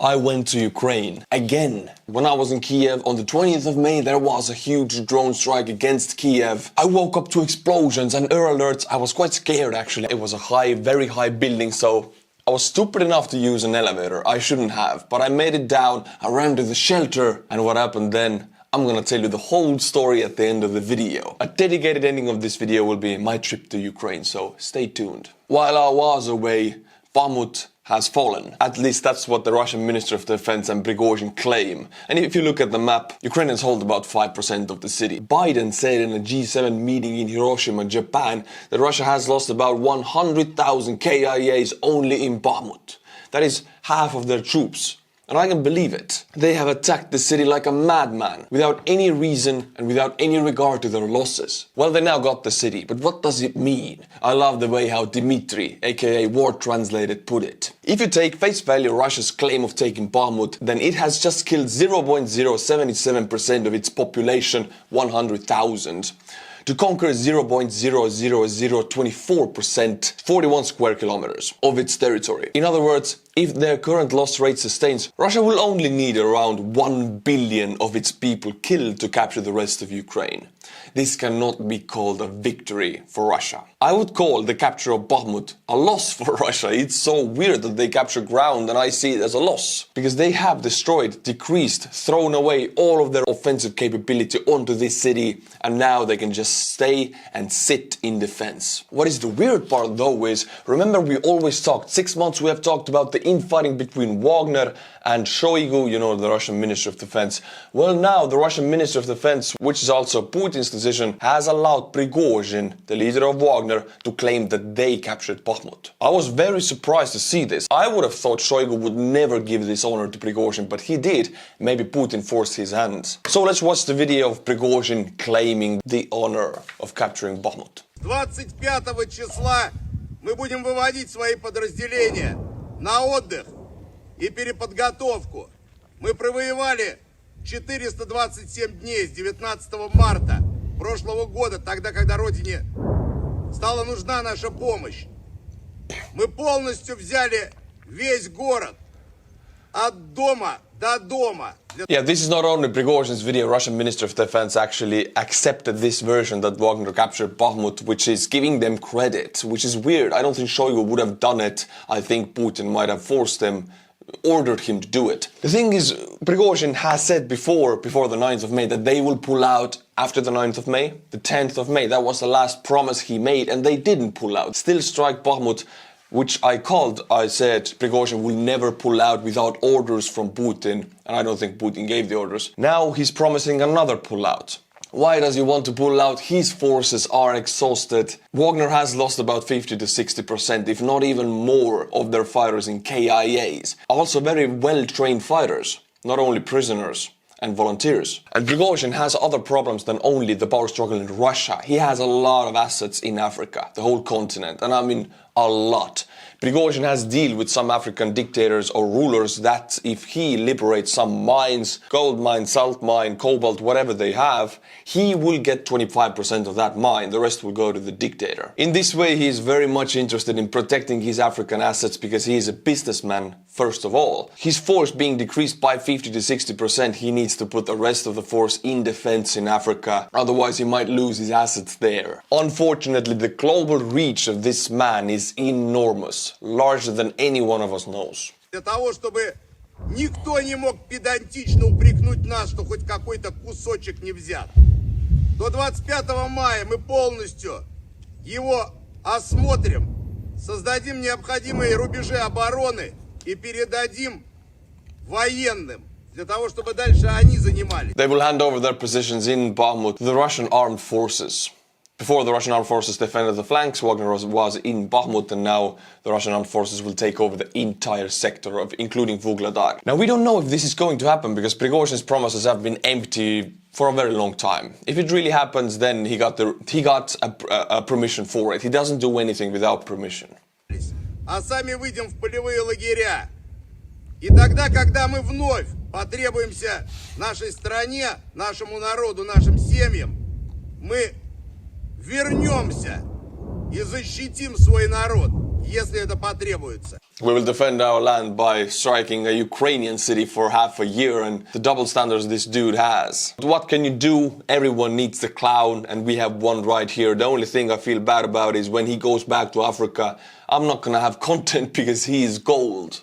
I went to Ukraine again. When I was in Kiev on the 20th of May, there was a huge drone strike against Kiev. I woke up to explosions and air alerts. I was quite scared actually. It was a high, very high building, so I was stupid enough to use an elevator. I shouldn't have, but I made it down. I ran to the shelter, and what happened then? I'm gonna tell you the whole story at the end of the video. A dedicated ending of this video will be my trip to Ukraine, so stay tuned. While I was away, Bakhmut has fallen. At least that's what the Russian Minister of Defense and Prigozhin claim. And if you look at the map, Ukrainians hold about 5% of the city. Biden said in a G7 meeting in Hiroshima, Japan, that Russia has lost about 100,000 KIAs only in Bakhmut. That is half of their troops. And I can believe it. They have attacked the city like a madman, without any reason and without any regard to their losses. Well, they now got the city, but what does it mean? I love the way how Dmitry, aka War Translated, put it. If you take face value Russia's claim of taking Bakhmut, then it has just killed 0.077% of its population, 100,000. To conquer 0.00024%, 41 square kilometers of its territory. In other words, if their current loss rate sustains, Russia will only need around 1 billion of its people killed to capture the rest of Ukraine. This cannot be called a victory for Russia. I would call the capture of Bakhmut a loss for Russia. It's so weird that they capture ground and I see it as a loss. Because they have destroyed, decreased, thrown away all of their offensive capability onto this city, and now they can just stay and sit in defense. What is the weird part though is, remember we always talked, 6 months we have talked about the infighting between Wagner and Shoigu, you know, the Russian Minister of Defense. Well, now the Russian Minister of Defense, which is also Putin's decision, has allowed Prigozhin, the leader of Wagner, to claim that they captured Bakhmut. I was very surprised to see this. I would have thought Shoigu would never give this honor to Prigozhin, but he did. Maybe Putin forced his hand. So let's watch the video of Prigozhin claiming the honor of capturing Bakhmut. 25 числа мы будем выводить свои подразделения на отдых и переподготовку. Мы провоевали 427 дней с 19 марта прошлого года, тогда, когда Родине стала нужна наша помощь. Мы полностью взяли весь город от дома до дома. Yeah, this is not only Prigozhin's video. Russian Minister of Defense actually accepted this version that Wagner captured Bakhmut, which is giving them credit, which is weird. I don't think Shoigu would have done it. I think Putin might have forced him, ordered him to do it. The thing is, Prigozhin has said before the 9th of May, that they will pull out after the 9th of May. The 10th of May, that was the last promise he made, and they didn't pull out. Still strike Bakhmut, which I said Prigozhin will never pull out without orders from Putin, and I don't think Putin gave the orders. Now he's promising another pullout. Why does he want to pull out? His forces are exhausted. Wagner has lost about 50 to 60%, if not even more, of their fighters in KIAs. Also very well-trained fighters, not only prisoners and volunteers. And Prigozhin has other problems than only the power struggle in Russia. He has a lot of assets in Africa, the whole continent, and I mean a lot. Prigozhin has deal with some African dictators or rulers that if he liberates some mines, gold mine, salt mine, cobalt, whatever they have, he will get 25% of that mine, the rest will go to the dictator. In this way he is very much interested in protecting his African assets because he is a businessman first of all. His force being decreased by 50 to 60%, he needs to put the rest of the force in defense in Africa, otherwise he might lose his assets there. Unfortunately, the global reach of this man is enormous, larger than any one of us knows. Для того, чтобы никто не мог педантично упрекнуть нас, что хоть какой-то кусочек не взят. До 25 мая мы полностью его осмотрим, создадим необходимые рубежи обороны и передадим военным, для того, чтобы дальше они занимали. They will hand over their positions in Bakhmut to the Russian armed forces. Before the Russian armed forces defended the flanks, Wagner was in Bakhmut, and now the Russian armed forces will take over the entire sector, including Vuhledar. Now we don't know if this is going to happen because Prigozhin's promises have been empty for a very long time. If it really happens, then he got a permission for it. He doesn't do anything without permission. А сами выйдем в полевые лагеря. И тогда, когда мы вновь потребуемся нашей стране, нашему народу, нашим семьям, мы вернемся и защитим свой народ. если это потребуется. We will defend our land by striking a Ukrainian city for half a year, and the double standards this dude has. But what can you do? Everyone needs the clown, and we have one right here. The only thing I feel bad about is when he goes back to Africa, I'm not gonna have content because he is gold.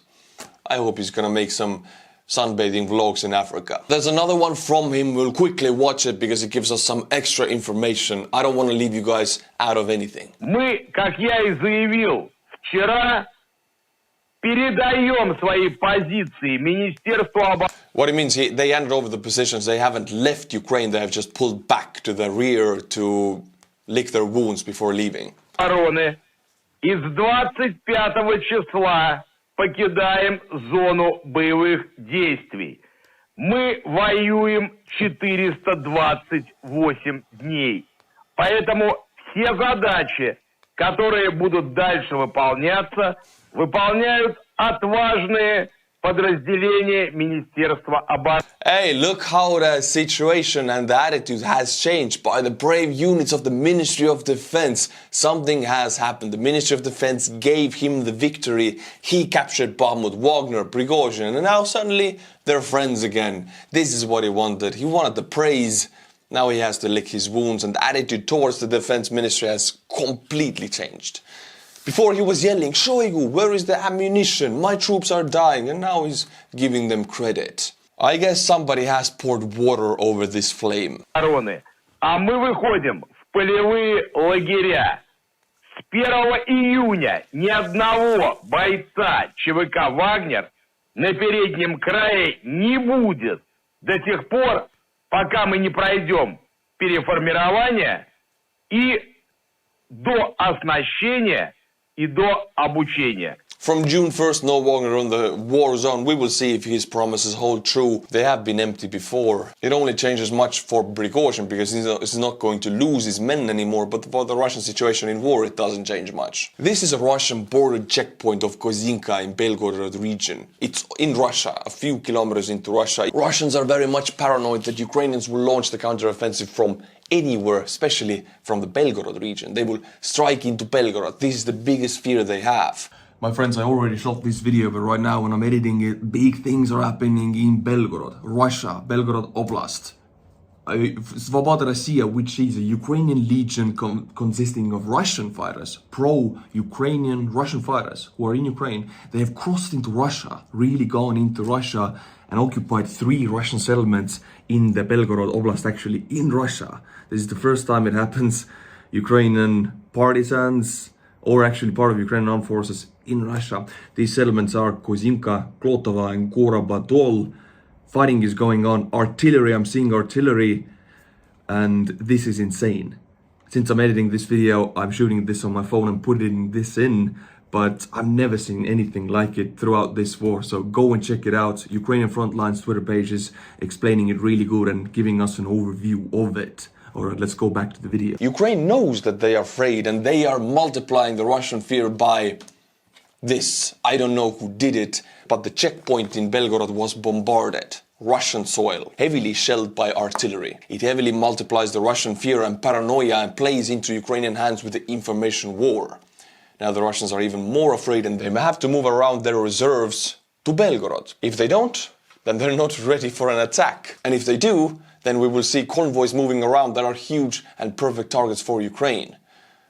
I hope he's gonna make some sunbathing vlogs in Africa. There's another one from him. We'll quickly watch it because it gives us some extra information. I don't want to leave you guys out of anything. Мы, как я и заявил вчера, передаем свои позиции Министерству обороны. What it means, they handed over the positions. They haven't left Ukraine. They have just pulled back to the rear to lick their wounds before leaving. И с 25 числа покидаем зону боевых действий. Мы воюем 428 дней. Поэтому все задачи, которые будут дальше выполняться, выполняют отважные подразделения Министерства обороны. Hey, look how the situation and the attitude has changed by the brave units of the Ministry of Defense. Something has happened. The Ministry of Defense gave him the victory. He captured Bakhmut, Wagner, Prigozhin, and now suddenly they're friends again. This is what he wanted. He wanted the praise. Now he has to lick his wounds, and the attitude towards the Defense Ministry has completely changed. Before he was yelling, Shoigu, where is the ammunition? My troops are dying, and now he's giving them credit. I guess somebody has poured water over this flame. А мы выходим в полевые лагеря. С 1 июня ни одного бойца ЧВК «Вагнер» на переднем крае не будет до тех пор, пока мы не пройдем переформирование и до оснащения и до обучения. From June 1st, no Wagner on the war zone. We will see if his promises hold true. They have been empty before. It only changes much for Prigozhin because he's not going to lose his men anymore, but for the Russian situation in war, it doesn't change much. This is a Russian border checkpoint of Kozinka in Belgorod region. It's in Russia, a few kilometers into Russia. Russians are very much paranoid that Ukrainians will launch the counteroffensive from anywhere, especially from the Belgorod region. They will strike into Belgorod. This is the biggest fear they have. My friends, I already shot this video, but right now when I'm editing it, big things are happening in Belgorod, Russia, Belgorod Oblast. Svobodna Rossiya, which is a Ukrainian legion consisting of Russian fighters, pro-Ukrainian Russian fighters who are in Ukraine, they have crossed into Russia, really gone into Russia and occupied 3 Russian settlements in the Belgorod Oblast, actually in Russia. This is the first time it happens. Ukrainian partisans, or actually part of Ukrainian armed forces in Russia. These settlements are Kozinka, Klotova and Gorobadol. Fighting is going on. Artillery, I'm seeing artillery, and this is insane. Since I'm editing this video, I'm shooting this on my phone and putting this in, but I've never seen anything like it throughout this war. So go and check it out. Ukrainian Frontline's Twitter page is explaining it really good and giving us an overview of it. Alright, let's go back to the video. Ukraine knows that they are afraid, and they are multiplying the Russian fear by this. I don't know who did it, but the checkpoint in Belgorod was bombarded. Russian soil, heavily shelled by artillery. It heavily multiplies the Russian fear and paranoia and plays into Ukrainian hands with the information war. Now the Russians are even more afraid, and they may have to move around their reserves to Belgorod. If they don't, then they're not ready for an attack. And if they do, then we will see convoys moving around that are huge and perfect targets for Ukraine.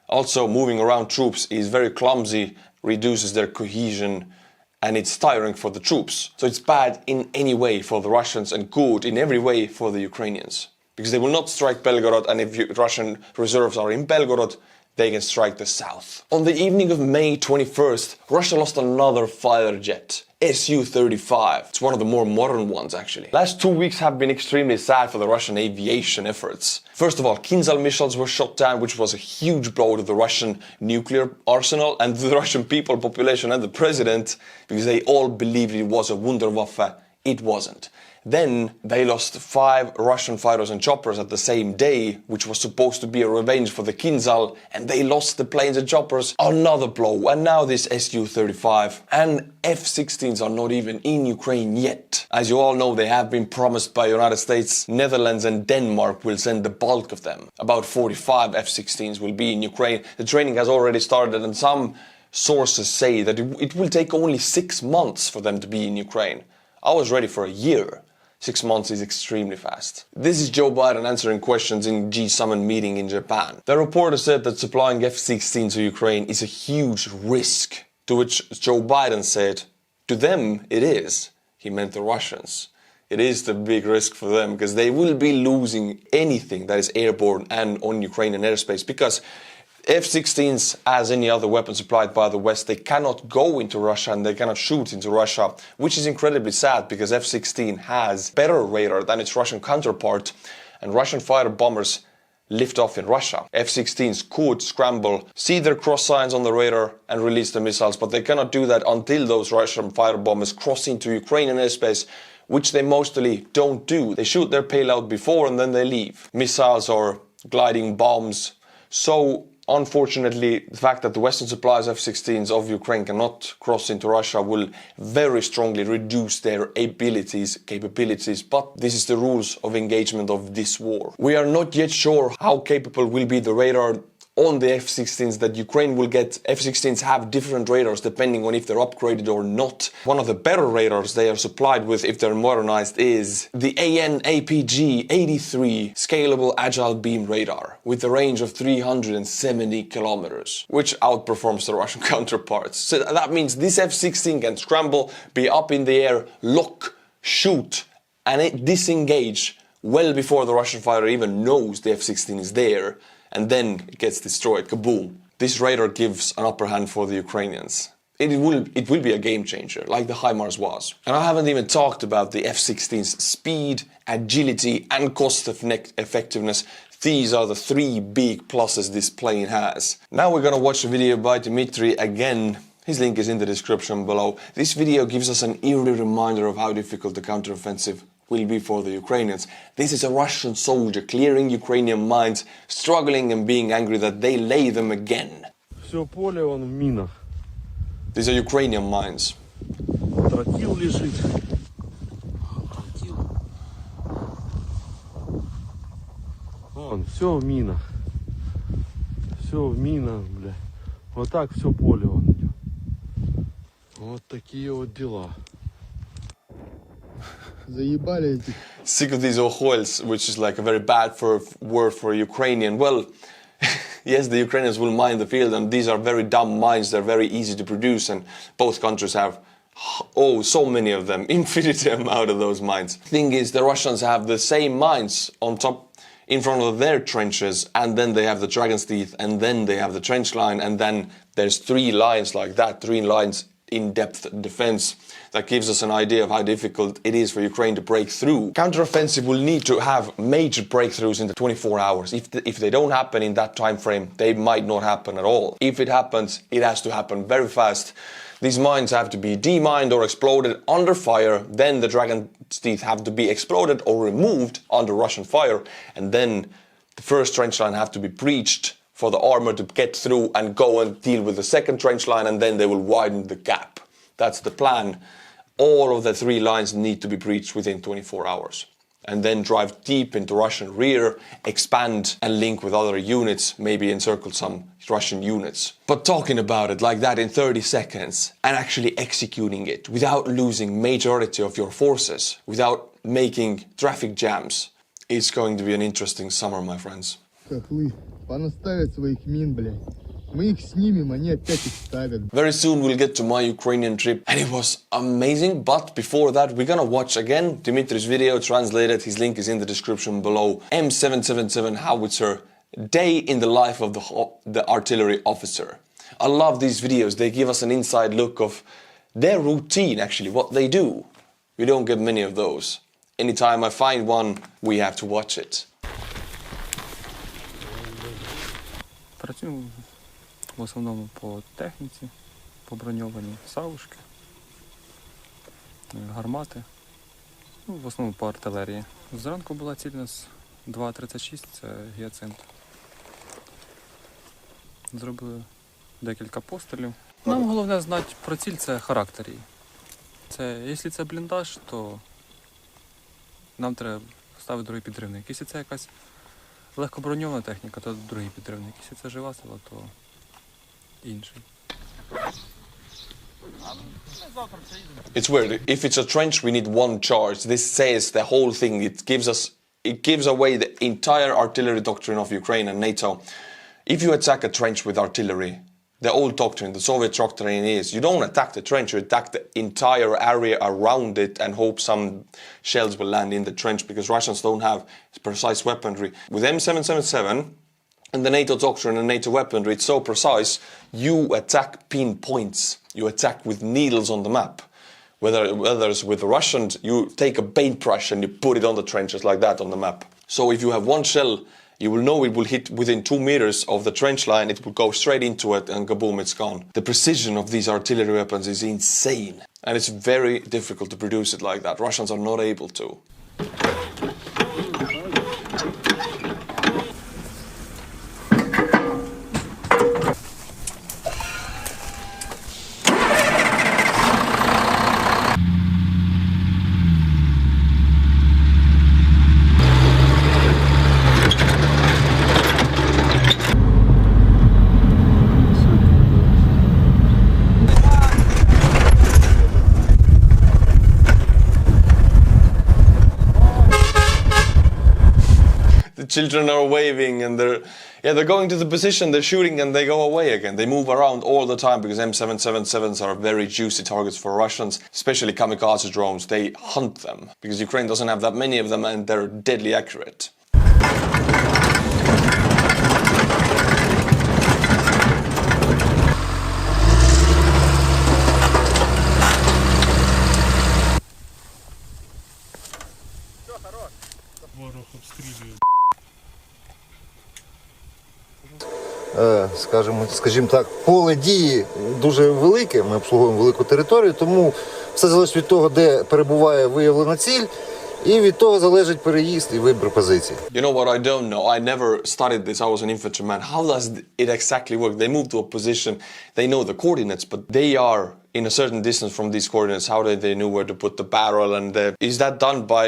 Also, moving around troops is very clumsy, reduces their cohesion, and it's tiring for the troops. So it's bad in any way for the Russians and good in every way for the Ukrainians. Because they will not strike Belgorod, and if Russian reserves are in Belgorod, they can strike the south. On the evening of May 21st, Russia lost another fighter jet, Su-35. It's one of the more modern ones, actually. Last 2 weeks have been extremely sad for the Russian aviation efforts. First of all, Kinzhal missiles were shot down, which was a huge blow to the Russian nuclear arsenal and to the Russian people, population and the president, because they all believed it was a Wunderwaffe. It wasn't. Then they lost 5 Russian fighters and choppers at the same day, which was supposed to be a revenge for the Kinzhal, and they lost the planes and choppers. Another blow, and now this Su-35 and F-16s are not even in Ukraine yet. As you all know, they have been promised by United States, Netherlands and Denmark will send the bulk of them. About 45 F-16s will be in Ukraine. The training has already started, and some sources say that it will take only 6 months for them to be in Ukraine. I was ready for a year. 6 months is extremely fast. This is Joe Biden answering questions in G7 meeting in Japan. The reporter said that supplying F-16 to Ukraine is a huge risk, to which Joe Biden said, to them it is. He meant the Russians. It is the big risk for them because they will be losing anything that is airborne and on Ukrainian airspace, because F-16s, as any other weapon supplied by the West, they cannot go into Russia and they cannot shoot into Russia, which is incredibly sad because F-16 has better radar than its Russian counterpart, and Russian fighter bombers lift off in Russia. F-16s could scramble, see their cross signs on the radar and release the missiles, but they cannot do that until those Russian fighter bombers cross into Ukrainian airspace, which they mostly don't do. They shoot their payload before and then they leave. Missiles or gliding bombs. So unfortunately, the fact that the Western supplies F-16s of Ukraine cannot cross into Russia will very strongly reduce their capabilities, but this is the rules of engagement of this war. We are not yet sure how capable will be the radar on the F-16s that Ukraine will get. F-16s have different radars depending on if they're upgraded or not. One of the better radars they are supplied with if they're modernized is the AN/APG-83 Scalable Agile Beam Radar with a range of 370 kilometers, which outperforms the Russian counterparts. So that means this F-16 can scramble, be up in the air, lock, shoot, and disengage well before the Russian fighter even knows the F-16 is there. And then it gets destroyed, kaboom. This radar gives an upper hand for the Ukrainians. It will be a game changer, like the HIMARS was. And I haven't even talked about the F-16's speed, agility and cost effectiveness. These are the 3 big pluses this plane has. Now we're gonna watch a video by Dmitry again. His link is in the description below. This video gives us an eerie reminder of how difficult the counteroffensive will be for the Ukrainians. This is a Russian soldier clearing Ukrainian minds, struggling and being angry that they lay them again. Все поле он в минах. These are Ukrainian mines. Тротил лежит. Тротил. Вон, все в минах. Все в минах, бля. Вот так все поле он идет. Вот такие вот дела. Sick of these ohoils, which is like a very bad word for Ukrainian. Well, yes, the Ukrainians will mine the field, and these are very dumb mines. They're very easy to produce, and both countries have, so many of them, infinite amount of those mines. Thing is, the Russians have the same mines on top, in front of their trenches, and then they have the Dragon's Teeth, and then they have the trench line, and then there's 3 lines like that, 3 lines in-depth defense. That gives us an idea of how difficult it is for Ukraine to break through. Counteroffensive will need to have major breakthroughs in the 24 hours. If they don't happen in that time frame, they might not happen at all. If it happens, it has to happen very fast. These mines have to be demined or exploded under fire. Then the Dragon's Teeth have to be exploded or removed under Russian fire. And then the first trench line have to be breached for the armor to get through and go and deal with the second trench line, and then they will widen the gap. That's the plan. All of the 3 lines need to be breached within 24 hours. And then drive deep into Russian rear, expand and link with other units, maybe encircle some Russian units. But talking about it like that in 30 seconds and actually executing it without losing majority of your forces, without making traffic jams, it's going to be an interesting summer, my friends. Понаставят своих мин, блядь. Мы их снимем, они опять их ставят. Very soon we'll get to my Ukrainian trip, and it was amazing. But before that, we're gonna watch again Dmitry's video translated. His link is in the description below. M777 howitzer, day in the life of the artillery officer. I love these videos. They give us an inside look of their routine, actually, what they do. We don't get many of those. Anytime I find one, we have to watch it. Працюємо в основному по техніці, по броньованій савушки, гармати, в основному по артилерії. Зранку була ціль у нас 2.36, це гіацинт. Зробили декілька пострілів. Нам головне знати про ціль, це характер її. Якщо це бліндаж, то нам треба ставити другий підривник. Якщо це якась легкоброньована техніка, то другий підривник. Якщо це жива сила, то інший. It's weird. If it's a trench, we need one charge. This says the whole thing. It gives away the entire artillery doctrine of Ukraine and NATO. If you attack a trench with artillery, the old doctrine, the Soviet doctrine is, you don't attack the trench, you attack the entire area around it and hope some shells will land in the trench, because Russians don't have precise weaponry. With M777 and the NATO doctrine and NATO weaponry, it's so precise, you attack pinpoints. You attack with needles on the map. Whether it's with the Russians, you take a paintbrush and you put it on the trenches like that on the map. So if you have one shell, you will know it will hit within 2 meters of the trench line, it will go straight into it and kaboom, it's gone. The precision of these artillery weapons is insane. And it's very difficult to produce it like that. Russians are not able to. Children are waving and they're going to the position, they're shooting and they go away again. They move around all the time because M777s are very juicy targets for Russians, especially kamikaze drones. They hunt them because Ukraine doesn't have that many of them and they're deadly accurate. Скажімо так, поле дії дуже велике, ми обслуговуємо велику територію, тому все залежить від того, де перебуває виявлена ціль, і від того залежить переїзд і вибір позицій. You know what I don't know? I never studied this. I was an infantryman. How does it exactly work? They move to a position, they know the coordinates, but they are in a certain distance from these coordinates. How do they know where to put the barrel? And is that done by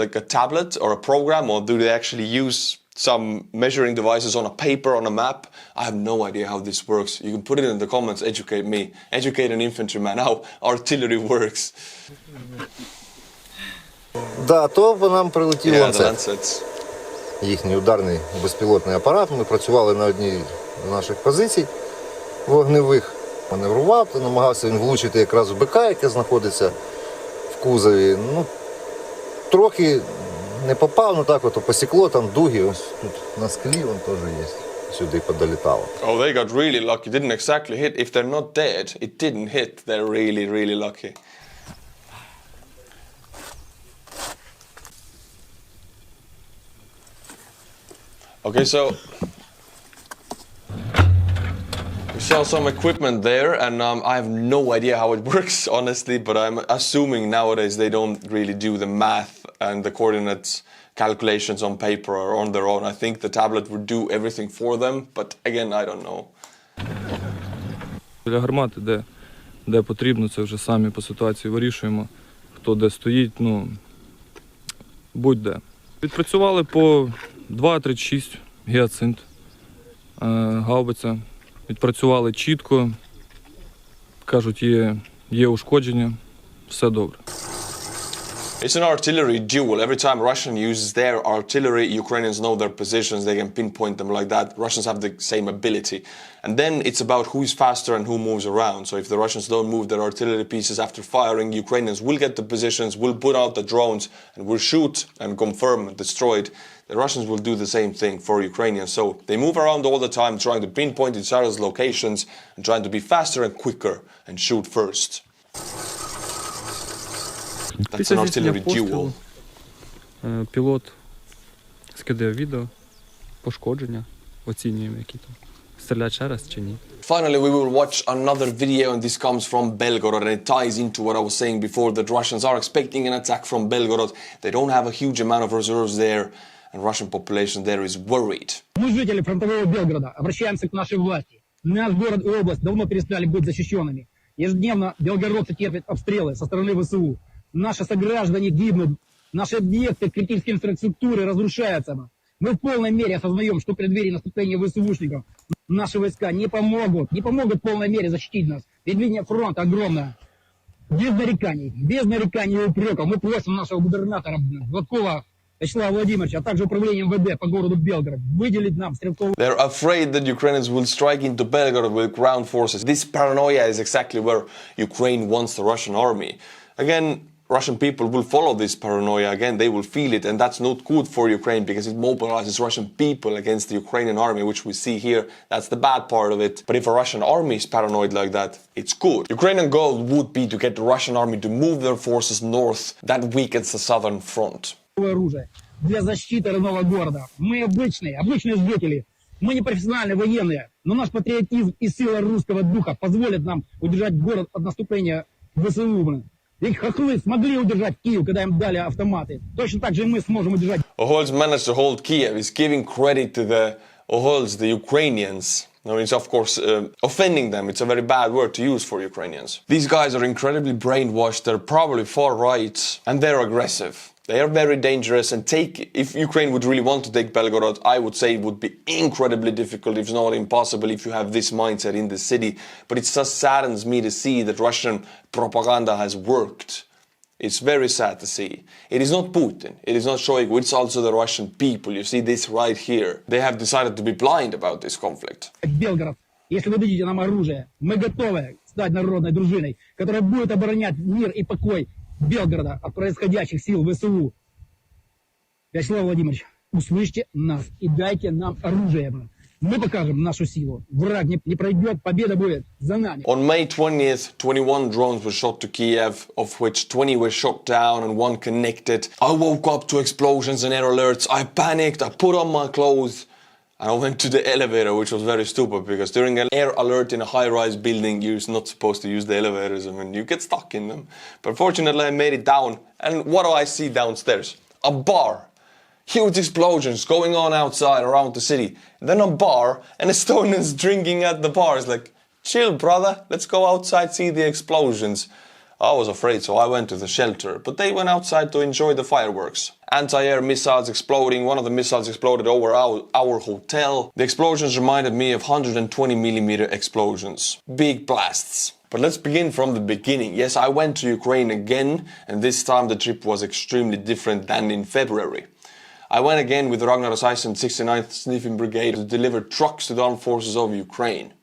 like a tablet or a program, or do they actually use some measuring devices on a paper, on a map? I have no idea how this works. You can put it in the comments, educate me, educate an infantryman how artillery works. Да, то по нам прилетів ланцет. Lancets. Їхній ударний безпілотний апарат. Ми працювали на одній з наших позицій вогневих. Маневрував, то намагався він влучити якраз в БК, яке знаходиться в кузові. Ну, трохи не попав, ну так от посікло, там дуги, ось тут на склі він теж є. Сюди подолітало. Oh, they got really lucky. Didn't exactly hit. If they're not dead, it didn't hit. They're really, really lucky. Okay, so we saw some equipment there, and I have no idea how it works, honestly, but I'm assuming nowadays they don't really do the math and the coordinates calculations on paper or on their own. I think the tablet would do everything for them, but again, I don't know. Для гармати, де потрібно, це вже самі по ситуації вирішуємо, хто де стоїть, ну, будь-де. Відпрацювали по 2,36 гіацинт, гаубиця. Відпрацювали чітко, кажуть, є ушкодження, все добре. It's an artillery duel. Every time Russian uses their artillery, Ukrainians know their positions, they can pinpoint them like that. Russians have the same ability. And then it's about who is faster and who moves around. So if the Russians don't move their artillery pieces after firing, Ukrainians will get the positions, will put out the drones, and will shoot and confirm destroy it. The Russians will do the same thing for Ukrainians. So they move around all the time, trying to pinpoint each other's locations and trying to be faster and quicker and shoot first. That's an artillery duel. Пілот скидає відео, пошкодження, оцінюємо, які там. Стрілять ще раз чи ні. Finally, we will watch another video, and this comes from Belgorod, and it ties into what I was saying before, that Russians are expecting an attack from Belgorod. They don't have a huge amount of reserves there, and Russian population there is worried. Мы, жители фронтового Белгорода, обращаемся к нашей власти. Наш город и область давно перестали быть защищенными. Ежедневно белгородцы терпят обстрелы со стороны ВСУ. Наши сограждане гибнут, наши объекты критической инфраструктуры разрушаются. Мы в полной мере осознаем, что в преддверии наступления ВСУшников наши войска не помогут в полной мере защитить нас. Ведь линия фронта огромная. Без нареканий и упреков мы просим нашего губернатора Гладкова Вячеслава Владимировича, а также управление МВД по городу Белгород выделить нам стрелковую... They're afraid that Ukrainians will strike into Belgorod with ground forces. This paranoia is exactly where Ukraine wants the Russian army. Again, Russian people will follow this paranoia. Again, they will feel it, and that's not good for Ukraine because it mobilizes Russian people against the Ukrainian army, which we see here. That's the bad part of it. But if a Russian army is paranoid like that, it's good. Ukrainian goal would be to get the Russian army to move their forces north. That weakens the southern front. Оружие для защиты родного города. Мы обычные жители. Мы не профессиональные военные, но наш патриотизм и сила русского духа позволят нам удержать город от наступления ВСУ. Ведь хохлы смогли удержать Киев, когда им дали автоматы. Точно так же и мы сможем удержать. Oholz managed to hold Kiev. He's giving credit to the Oholz, the Ukrainians. Now, it's of course offending them. It's a very bad word to use for Ukrainians. These guys are incredibly brainwashed. They're probably far right, and they're aggressive. They are very dangerous, and if Ukraine would really want to take Belgorod, I would say it would be incredibly difficult, if not impossible, if you have this mindset in the city. But it just saddens me to see that Russian propaganda has worked. It's very sad to see. It is not Putin, it is not Shoigu, it's also the Russian people. You see this right here. They have decided to be blind about this conflict. Белгород, если вы дадите нам оружие, мы готовы стать народной дружиной, которая будет оборонять мир и покой Белгорода от происходящих сил ВСУ. Вячеслав Владимирович, услышьте нас и дайте нам оружие. Мы покажем нашу силу. Враг не пройдет, победа будет за нами. On May 20th, 21 drones were shot to Kiev, of which 20 were shot down and 1 connected. I woke up to explosions and air alerts. I panicked, I put on my clothes, and I went to the elevator, which was very stupid because during an air alert in a high-rise building, you're not supposed to use the elevators. I mean, you get stuck in them. But fortunately, I made it down. And what do I see downstairs? A bar. Huge explosions going on outside around the city. And then a bar, and Estonians drinking at the bar. It's like, chill, brother. Let's go outside, see the explosions. I was afraid, so I went to the shelter. But they went outside to enjoy the fireworks. Anti-air missiles exploding. One of the missiles exploded over our hotel. The explosions reminded me of 120mm explosions. Big blasts. But let's begin from the beginning. Yes, I went to Ukraine again, and this time the trip was extremely different than in February. I went again with Ragnar 69th Sniffing Brigade to deliver trucks to the armed forces of Ukraine.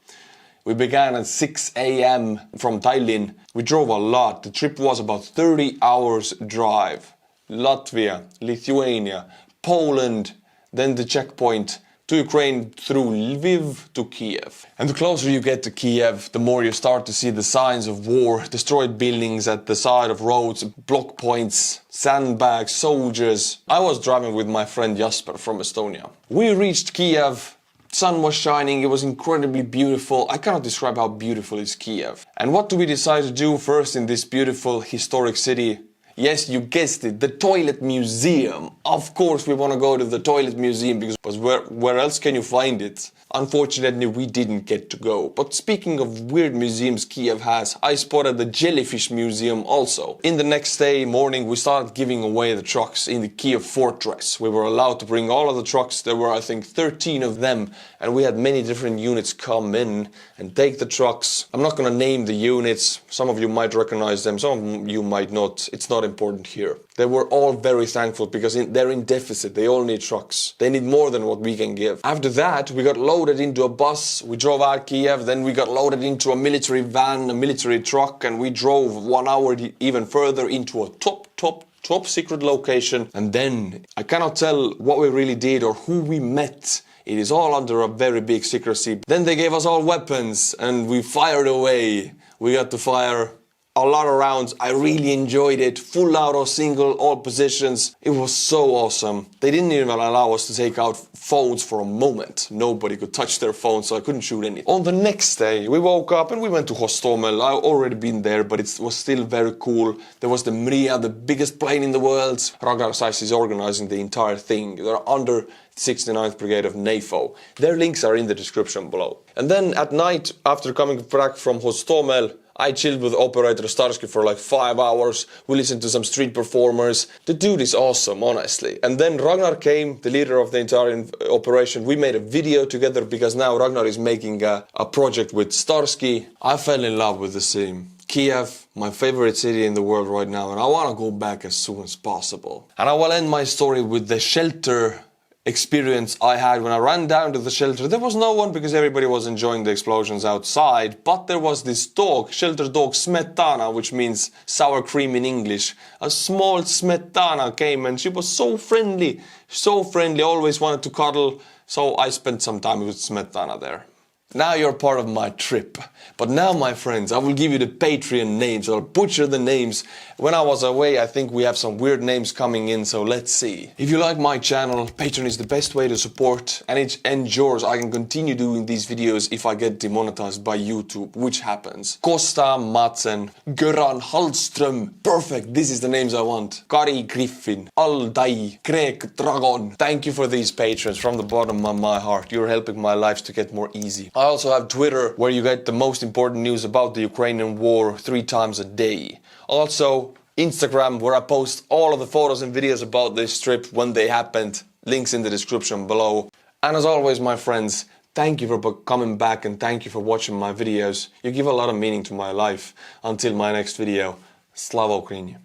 We began at 6 a.m. from Tallinn. We drove a lot. The trip was about 30 hours drive. Latvia, Lithuania, Poland, then the checkpoint to Ukraine through Lviv to Kiev. And the closer you get to Kiev, the more you start to see the signs of war, destroyed buildings at the side of roads, block points, sandbags, soldiers. I was driving with my friend Jasper from Estonia. We reached Kiev. Sun was shining, it was incredibly beautiful. I cannot describe how beautiful is Kiev. And what do we decide to do first in this beautiful historic city? Yes, you guessed it, the toilet museum. Of course we want to go to the toilet museum because where else can you find it? Unfortunately, we didn't get to go. But speaking of weird museums Kiev has, I spotted the jellyfish museum also. In the next day morning, we started giving away the trucks in the Kiev fortress. We were allowed to bring all of the trucks. There were, I think, 13 of them. And we had many different units come in and take the trucks. I'm not going to name the units. Some of you might recognize them. Some of you might not. It's not important here. They were all very thankful because they're in deficit. They all need trucks. They need more than what we can give. After that, we got loaded into a bus. We drove out Kiev. Then we got loaded into a military van, a military truck, and we drove 1 hour even further into a top secret location. And then I cannot tell what we really did or who we met. It is all under a very big secrecy. Then they gave us all weapons and we fired away. We got to fire a lot of rounds. I really enjoyed it. Full auto, single, all positions. It was so awesome. They didn't even allow us to take out phones for a moment. Nobody could touch their phone, so I couldn't shoot any. On the next day, we woke up and we went to Hostomel. I've already been there, but it was still very cool. There was the Mria, the biggest plane in the world. Ragnar Sais is organizing the entire thing. They're under 69th Brigade of NAFO. Their links are in the description below. And then at night, after coming back from Hostomel, I chilled with operator Starsky for like 5 hours. We listened to some street performers. The dude is awesome, honestly. And then Ragnar came, the leader of the entire operation. We made a video together because now Ragnar is making a project with Starsky. I fell in love with the city. Kiev, my favorite city in the world right now, and I want to go back as soon as possible. And I will end my story with the shelter experience I had when I ran down to the shelter. There was no one because everybody was enjoying the explosions outside, but there was this dog, shelter dog Smetana, which means sour cream in English. A small Smetana came and she was so friendly, always wanted to cuddle, so I spent some time with Smetana there. Now you're part of my trip. But now, my friends, I will give you the Patreon names. I'll butcher the names. When I was away, I think we have some weird names coming in, so let's see. If you like my channel, Patreon is the best way to support, and it ensures I can continue doing these videos if I get demonetized by YouTube, which happens. Costa Madsen, Göran Hallström, perfect, this is the names I want. Kari Griffin, Aldai, Greg Dragon. Thank you for these patrons from the bottom of my heart. You're helping my lives to get more easy. I also have Twitter, where you get the most important news about the Ukrainian war 3 times a day. Also, Instagram, where I post all of the photos and videos about this trip when they happened. Links in the description below. And as always, my friends, thank you for coming back and thank you for watching my videos. You give a lot of meaning to my life. Until my next video, Slava Ukraini.